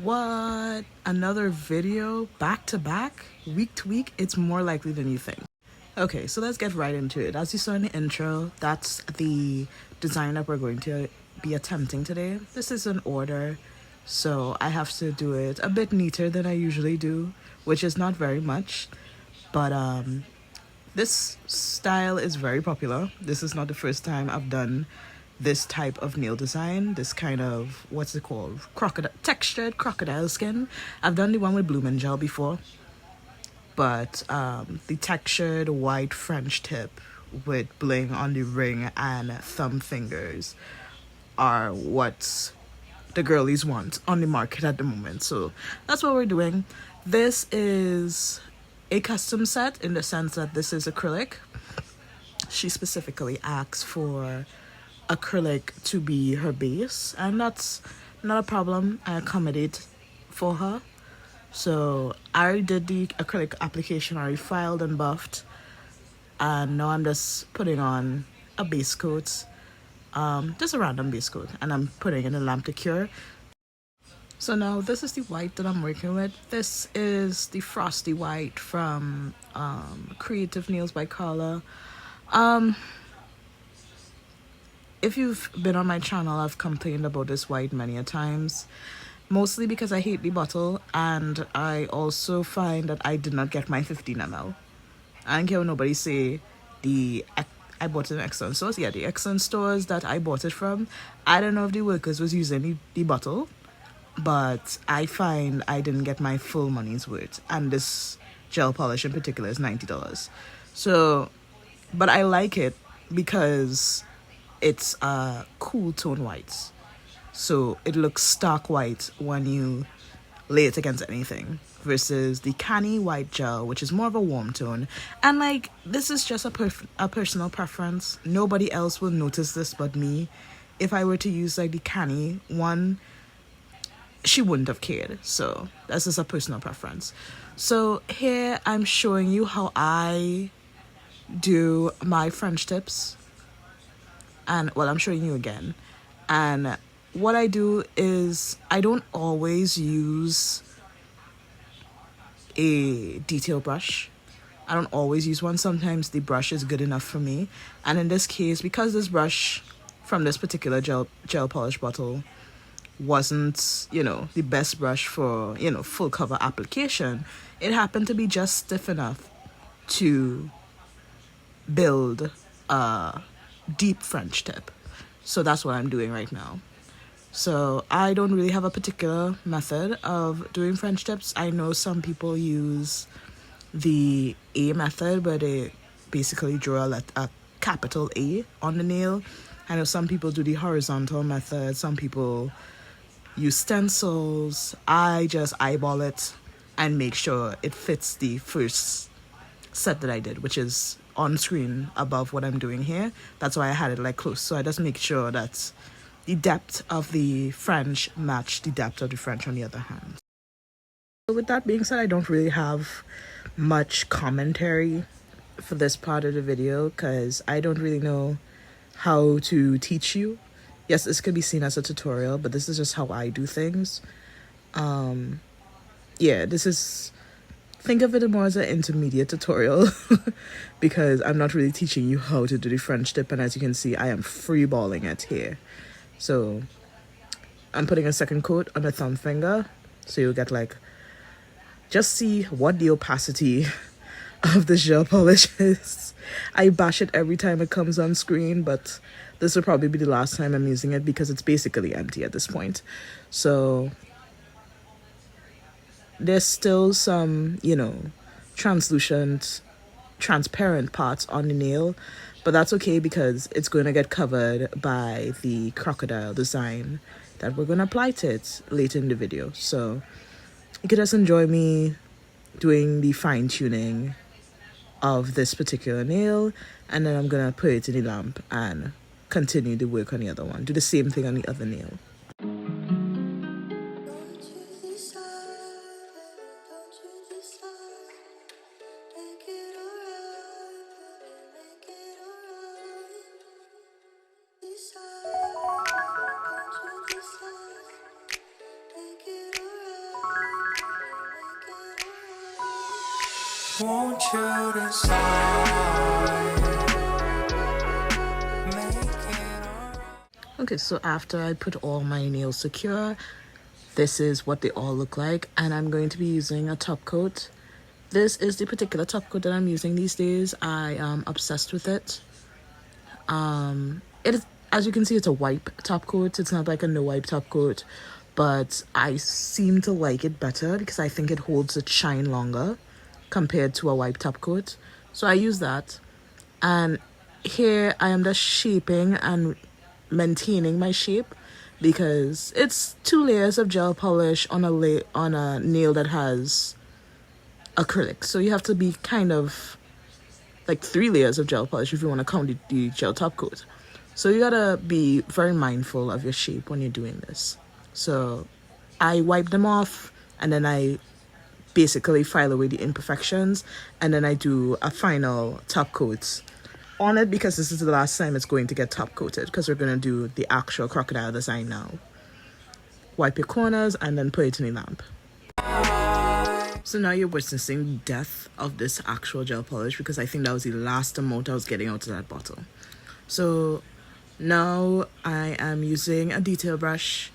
What? Another video back to back, week to week? It's more likely than you think. Okay, so let's get right into it. As you saw in the intro, that's the design that we're going to be attempting today. This is an order, so I have to do it a bit neater than I usually do, which is not very much. But this style is very popular. This is not the first time I've done this type of nail design, this kind of, what's it called, crocodile, textured crocodile skin. I've done the one with bloom and gel before, but the textured white French tip with bling on the ring and thumb fingers are what the girlies want on the market at the moment. So that's what we're doing. This is a custom set in the sense that this is acrylic. She specifically asked for acrylic to be her base, and that's not a problem. I accommodate for her. So I already did the acrylic application, I already filed and buffed, and now I'm just putting on a base coat, just a random base coat, and I'm putting in a lamp to cure. So now this is the white that I'm working with. This is the frosty white from Creative Nails by Carla. If you've been on my channel, I've complained about this white many a times, mostly because I hate the bottle, and I also find that I did not get my 15 ml. I don't care what nobody say. I bought it in excellent stores. Yeah, the excellent stores that I bought it from, I don't know if the workers was using the bottle, but I find I didn't get my full money's worth, and this gel polish in particular is $90. So, but I like it because it's cool tone whites, so it looks stark white when you lay it against anything, versus the canny white gel, which is more of a warm tone. And like, this is just a personal preference. Nobody else will notice this but me. If I were to use like the canny one, she wouldn't have cared. So that's just a personal preference. So here I'm showing you how I do my French tips. And well, I'm showing you again. And what I do is I don't always use a detail brush. I don't always use one. Sometimes the brush is good enough for me. And in this case, because this brush from this particular gel polish bottle wasn't, the best brush for, full cover application, it happened to be just stiff enough to build a deep French tip. So that's what I'm doing right now. So I don't really have a particular method of doing French tips. I know some people use the A method, where they basically draw a capital A on the nail. I know some people do the horizontal method. Some people use stencils. I just eyeball it and make sure it fits the first set that I did, which is on screen above what I'm doing here. That's why I had it like close. So I just make sure that the depth of the French match the depth of the French on the other hand. So with that being said, I don't really have much commentary for this part of the video because I don't really know how to teach you. Yes, this could be seen as a tutorial, but this is just how I do things. Yeah, this is, think of it more as an intermediate tutorial because I'm not really teaching you how to do the French tip, and as you can see, I am freeballing it here. So I'm putting a second coat on the thumb finger, so you'll get like, just see what the opacity of the gel polish is. I bash it every time it comes on screen, but this will probably be the last time I'm using it because it's basically empty at this point. So there's still some, transparent parts on the nail, but that's okay because it's going to get covered by the crocodile design that we're going to apply to it later in the video. So you can just enjoy me doing the fine-tuning of this particular nail, and then I'm going to put it in the lamp and continue the work on the other one. Do the same thing on the other nail. Won't you decide? Okay, so after I put all my nails secure, this is what they all look like, and I'm going to be using a top coat. This is the particular top coat that I'm using these days. I am obsessed with it. It is, as you can see, it's a wipe top coat. It's not like a no wipe top coat, but I seem to like it better because I think it holds its shine longer compared to a wipe top coat. So I use that, and here I am just shaping and maintaining my shape because it's 2 layers of gel polish on a nail that has acrylic. So you have to be kind of like 3 layers of gel polish if you want to count the gel top coat. So you gotta be very mindful of your shape when you're doing this. So I wipe them off, and then I basically file away the imperfections, and then I do a final top coat on it because this is the last time it's going to get top coated because we're going to do the actual crocodile design now. Wipe your corners and then put it in the lamp. So now you're witnessing the death of this actual gel polish because I think that was the last amount I was getting out of that bottle. So now I am using a detail brush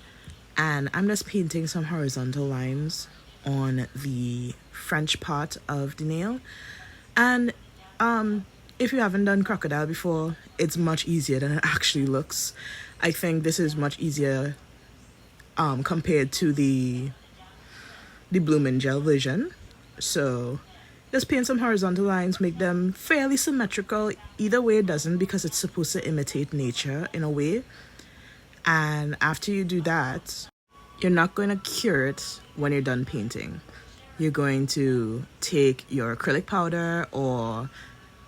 and I'm just painting some horizontal lines on the French part of the nail. And if you haven't done crocodile before, it's much easier than it actually looks. I think this is much easier compared to the blooming gel version. So just paint some horizontal lines, make them fairly symmetrical. Either way it doesn't because it's supposed to imitate nature in a way. And after you do that, you're not going to cure it when you're done painting. You're going to take your acrylic powder or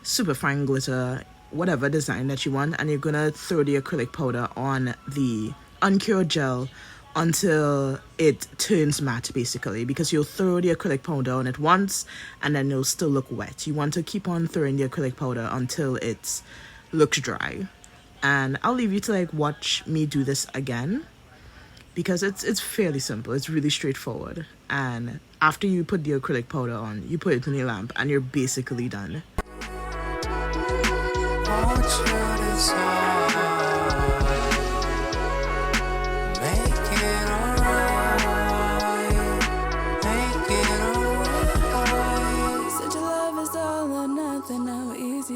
super fine glitter, whatever design that you want, and you're gonna throw the acrylic powder on the uncured gel until it turns matte, basically, because you'll throw the acrylic powder on it once and then it'll still look wet. You want to keep on throwing the acrylic powder until it looks dry. And I'll leave you to like watch me do this again because it's fairly simple. It's really straightforward. And after you put the acrylic powder on, you put it in the lamp and you're basically done.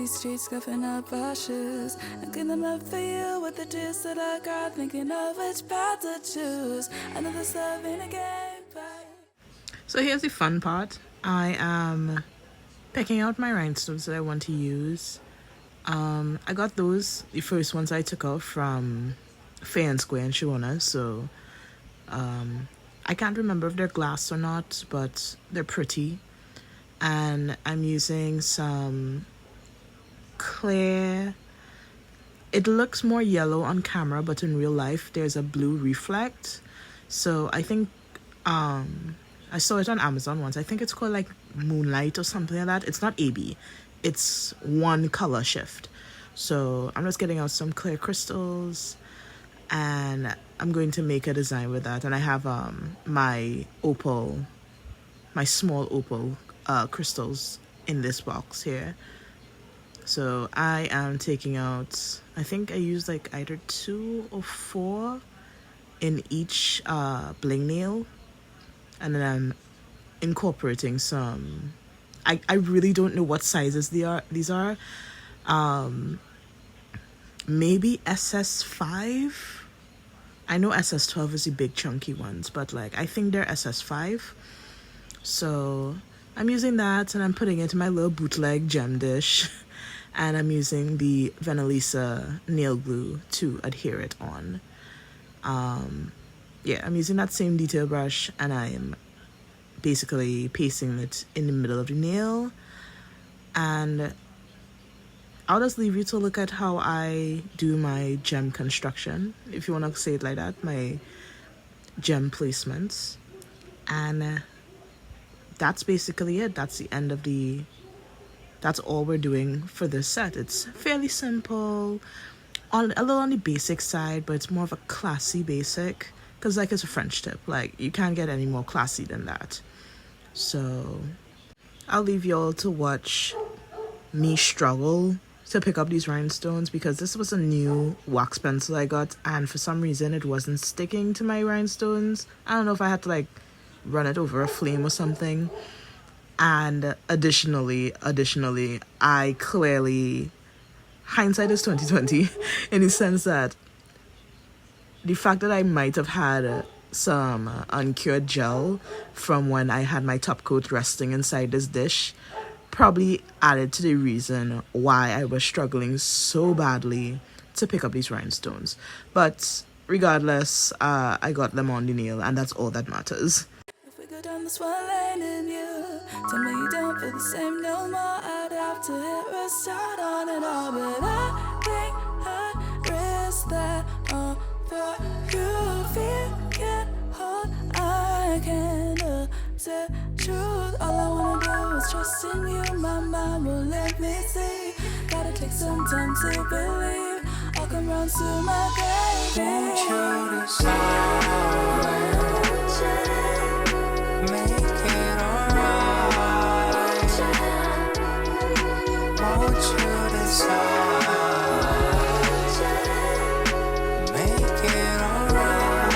Streets scuffing up our shoes. Looking them up for you with the dish that I got, thinking of which path to choose. Another love in a game. So here's the fun part. I am picking out my rhinestones that I want to use. I got those, the first ones I took out from Fair and Square in Sharona. So I can't remember if they're glass or not, but they're pretty. And I'm using some clear, it looks more yellow on camera, but in real life there's a blue reflect. So I think I saw it on Amazon once. I think it's called like Moonlight or something like that. It's not AB, it's one color shift. So I'm just getting out some clear crystals and I'm going to make a design with that. And I have my small opal crystals in this box here. So I am taking out, I think I used like either 2 or 4 in each bling nail, and then I'm incorporating some, I really don't know what sizes these are. Maybe SS5. I know SS12 is the big chunky ones, but like I think they're SS5. So I'm using that and I'm putting it in my little bootleg gem dish. And I'm using the Vanillisa nail glue to adhere it on. Yeah, I'm using that same detail brush and I'm basically pasting it in the middle of the nail. And I'll just leave you to look at how I do my gem construction, if you want to say it like that, my gem placements. And that's basically it. That's the end of that's all we're doing for this set. It's fairly simple, a little on the basic side, but it's more of a classy basic because like it's a French tip. Like you can't get any more classy than that. So I'll leave y'all to watch me struggle to pick up these rhinestones because this was a new wax pencil I got, and for some reason it wasn't sticking to my rhinestones. I don't know if I had to like run it over a flame or something. And additionally, I clearly, hindsight is 2020 in the sense that the fact that I might have had some uncured gel from when I had my top coat resting inside this dish probably added to the reason why I was struggling so badly to pick up these rhinestones. But regardless, I got them on the nail, and that's all that matters. If we go down this one lane and you tell me you don't feel the same no more, I'd have to hit restart on it all. But I think I'd risk that all for you. Feel can't hold, I can't say truth. All I wanna do is trust in you. My mind will let me see. Gotta take some time to believe. I'll come round to my grave. Won't you decide? Make it alright. Won't you decide? Make it alright.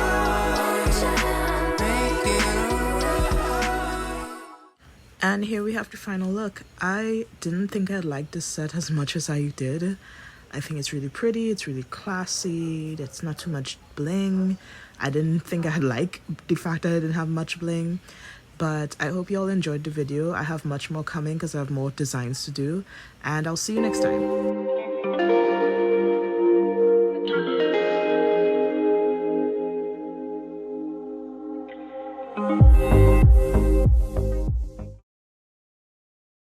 Make it alright. And here we have the final look. I didn't think I'd like this set as much as I did. I think it's really pretty, it's really classy, it's not too much bling. I didn't think I'd like the fact that I didn't have much bling. But I hope you all enjoyed the video. I have much more coming because I have more designs to do. And I'll see you next time.